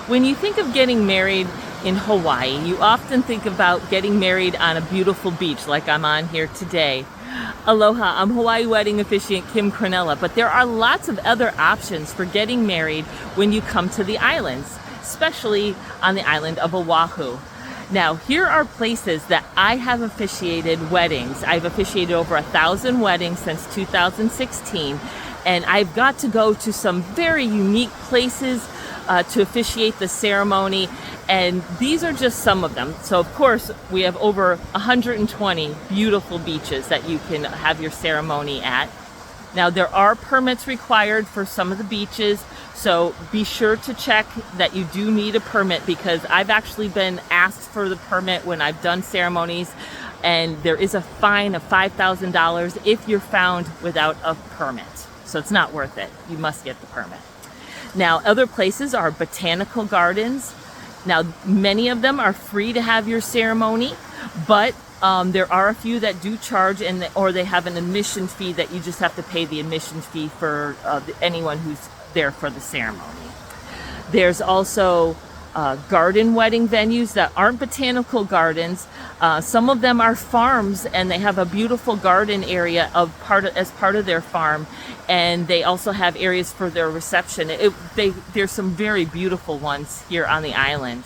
When you think of getting married in Hawaii, you often think about getting married on a beautiful beach like I'm on here today. Aloha, I'm Hawaii wedding officiant Kim Cornella, but there are lots of other options for getting married when you come to the islands, especially on the island of Oahu. Now, here are places that I have officiated weddings. I've officiated over 1,000 weddings since 2016, and I've got to go to some very unique places to officiate the ceremony, and these are just some of them. So of course we have over 120 beautiful beaches that you can have your ceremony at. Now there are permits required for some of the beaches, so be sure to check that you do need a permit, because I've actually been asked for the permit when I've done ceremonies, and there is a fine of $5,000 if you're found without a permit. So it's not worth it. You must get the permit. Now, other places are botanical gardens. Now, many of them are free to have your ceremony, but there are a few that do charge, or they have an admission fee that you just have to pay the admission fee for anyone who's there for the ceremony. There's also garden wedding venues that aren't botanical gardens. Some of them are farms, and they have a beautiful garden area as part of their farm, and they also have areas for their reception. There's some very beautiful ones here on the island.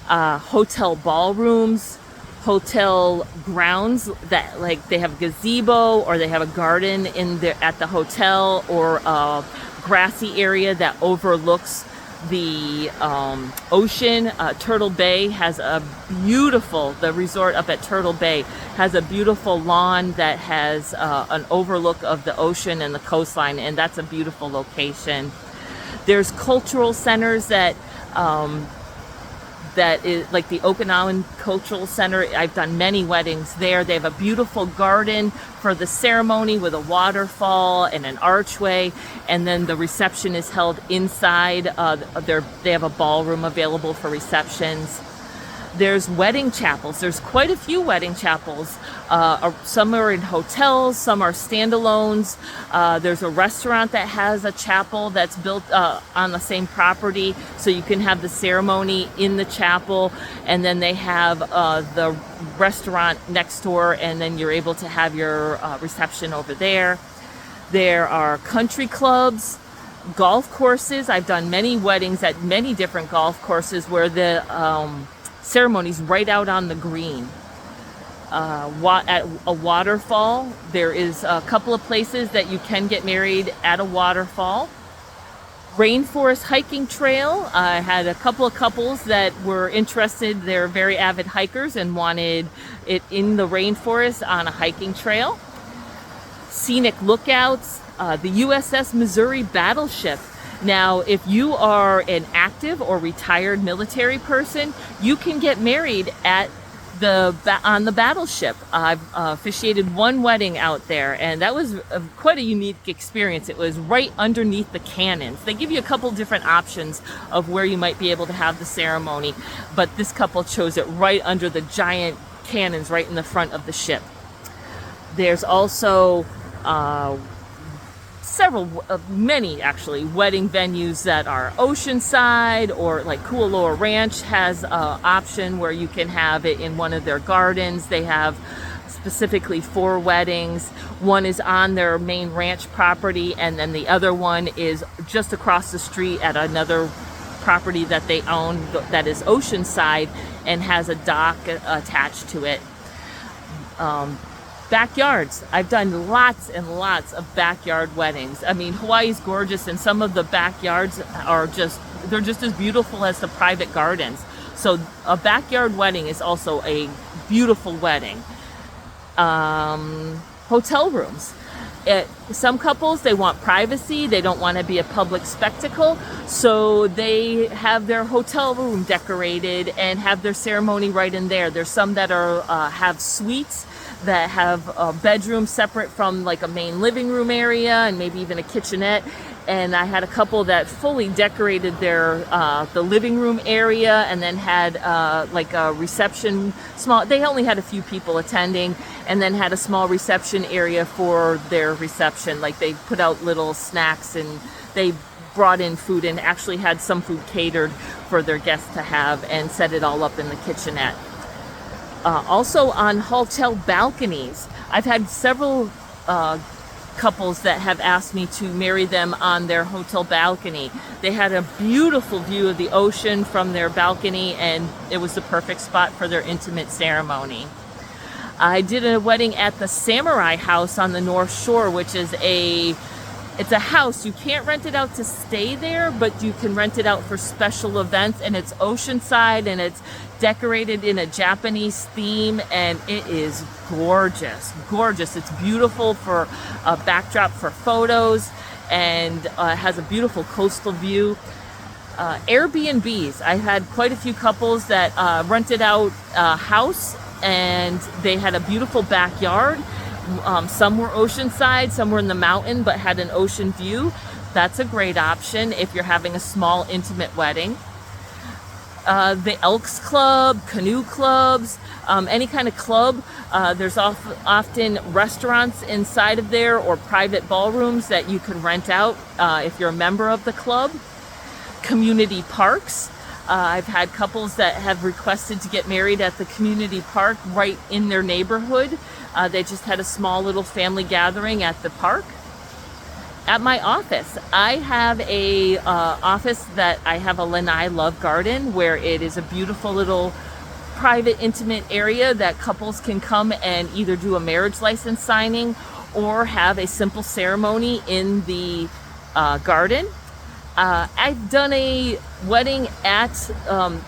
Hotel ballrooms, hotel grounds that, like, they have a gazebo, or they have a garden at the hotel, or a grassy area that overlooks the ocean. Turtle Bay has the resort up at Turtle Bay has a beautiful lawn that has an overlook of the ocean and the coastline, and that's a beautiful location. There's cultural centers that is like the Okinawan Cultural Center. I've done many weddings there. They have a beautiful garden for the ceremony with a waterfall and an archway, and then the reception is held inside. They have a ballroom available for receptions. There's wedding chapels. There's quite a few wedding chapels. Some are in hotels, some are standalones. There's a restaurant that has a chapel that's built on the same property, so you can have the ceremony in the chapel, and then they have the restaurant next door, and then you're able to have your reception over there. There are country clubs, golf courses. I've done many weddings at many different golf courses where the ceremonies right out on the green. At a waterfall, there is a couple of places that you can get married at a waterfall. Rainforest hiking trail. I had a couple of couples that were interested. They're very avid hikers and wanted it in the rainforest on a hiking trail. Scenic lookouts. The USS Missouri battleship. Now, if you are an active or retired military person, you can get married on the battleship. I've officiated one wedding out there, and that was quite a unique experience. It was right underneath the cannons. They give you a couple different options of where you might be able to have the ceremony, but this couple chose it right under the giant cannons right in the front of the ship. There's also many actually wedding venues that are oceanside, or like Kualoa Ranch has an option where you can have it in one of their gardens. They have specifically for weddings. One is on their main ranch property, and then the other one is just across the street at another property that they own that is oceanside and has a dock attached to it. Backyards. I've done lots and lots of backyard weddings. I mean, Hawaii's gorgeous, and some of the backyards they're just as beautiful as the private gardens. So a backyard wedding is also a beautiful wedding. Hotel rooms. Some couples, they want privacy. They don't want to be a public spectacle. So they have their hotel room decorated and have their ceremony right in there. There's some that have suites that have a bedroom separate from like a main living room area, and maybe even a kitchenette. And I had a couple that fully decorated the living room area, and then had like a reception. They only had a few people attending, and then had a small reception area for their reception. Like they put out little snacks, and they brought in food and actually had some food catered for their guests to have and set it all up in the kitchenette. Also on hotel balconies, I've had several couples that have asked me to marry them on their hotel balcony. They had a beautiful view of the ocean from their balcony, and it was the perfect spot for their intimate ceremony. I did a wedding at the Samurai House on the North Shore, which is it's a house. You can't rent it out to stay there, but you can rent it out for special events, and it's oceanside and it's decorated in a Japanese theme, and it is gorgeous. It's beautiful for a backdrop for photos, and has a beautiful coastal view. Airbnbs. I had quite a few couples that rented out a house, and they had a beautiful backyard. Some were oceanside, some were in the mountain, but had an ocean view. That's a great option if you're having a small, intimate wedding. The Elks Club, canoe clubs, any kind of club. There's often restaurants inside of there or private ballrooms that you can rent out if you're a member of the club. Community parks. I've had couples that have requested to get married at the community park right in their neighborhood. They just had a small little family gathering at the park. At my office, I have a office that I have a lanai love garden, where it is a beautiful little private, intimate area that couples can come and either do a marriage license signing or have a simple ceremony in the garden. I've done a wedding at,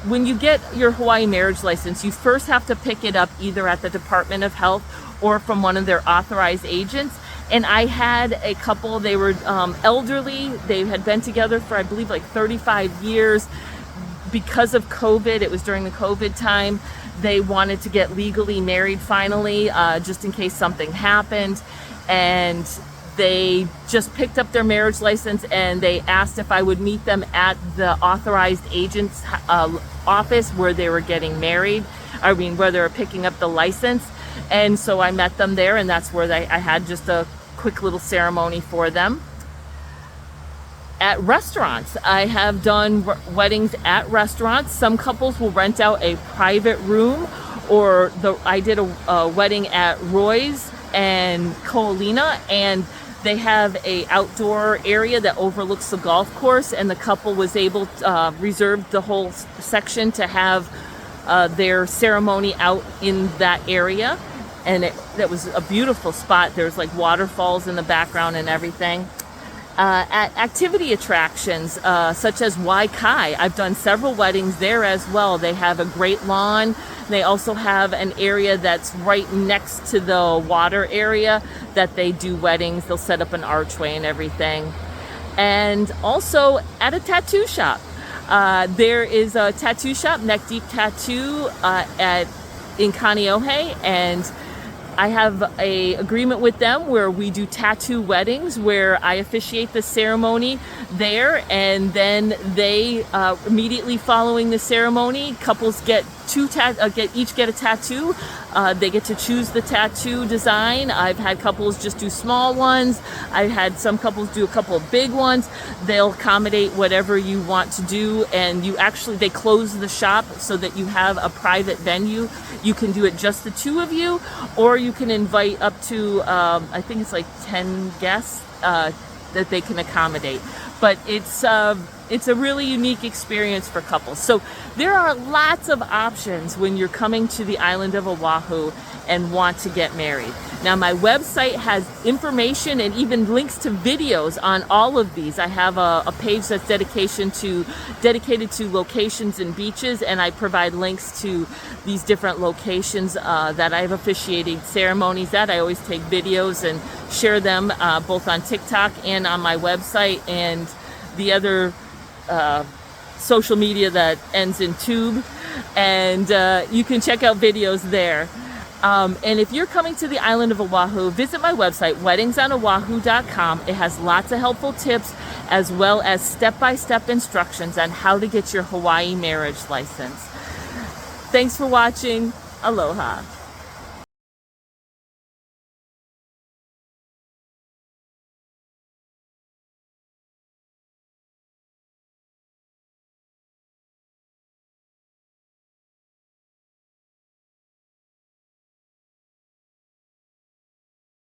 when you get your Hawaii marriage license, you first have to pick it up either at the Department of Health or from one of their authorized agents. And I had a couple, they were elderly. They had been together for, I believe, like 35 years. Because of COVID, it was during the COVID time, they wanted to get legally married finally, just in case something happened. And they just picked up their marriage license, and they asked if I would meet them at the authorized agent's office where they were getting married. Where they were picking up the license. And so I met them there, and that's where I had just a quick little ceremony for them. At restaurants, I have done weddings at restaurants. Some couples will rent out a private room, or I did a wedding at Roy's and Ko'olina, and they have a outdoor area that overlooks the golf course, and the couple was able to reserve the whole section to have their ceremony out in that area. And that was a beautiful spot. There's like waterfalls in the background and everything. At activity attractions such as Waikai, I've done several weddings there as well. They have a great lawn. They also have an area that's right next to the water area that they do weddings. They'll set up an archway and everything. And also at a tattoo shop. There is a tattoo shop, Neck Deep Tattoo, in Kaneohe, and I have a agreement with them where we do tattoo weddings, where I officiate the ceremony there, and then they immediately following the ceremony, couples get each get a tattoo. They get to choose the tattoo design. I've had couples just do small ones. I've had some couples do a couple of big ones. They'll accommodate whatever you want to do, and they close the shop so that you have a private venue. You can do it just the two of you, or you can invite up to I think it's like 10 guests that they can accommodate. But it's a really unique experience for couples. So there are lots of options when you're coming to the island of Oahu and want to get married. Now, my website has information and even links to videos on all of these. I have a page that's dedicated to locations and beaches, and I provide links to these different locations that I've officiated ceremonies at. I always take videos and share them both on TikTok and on my website and the other social media that ends in tube, and you can check out videos there. And if you're coming to the island of Oahu, visit my website, weddingsonoahu.com. It has lots of helpful tips as well as step-by-step instructions on how to get your Hawaii marriage license. Thanks for watching. Aloha.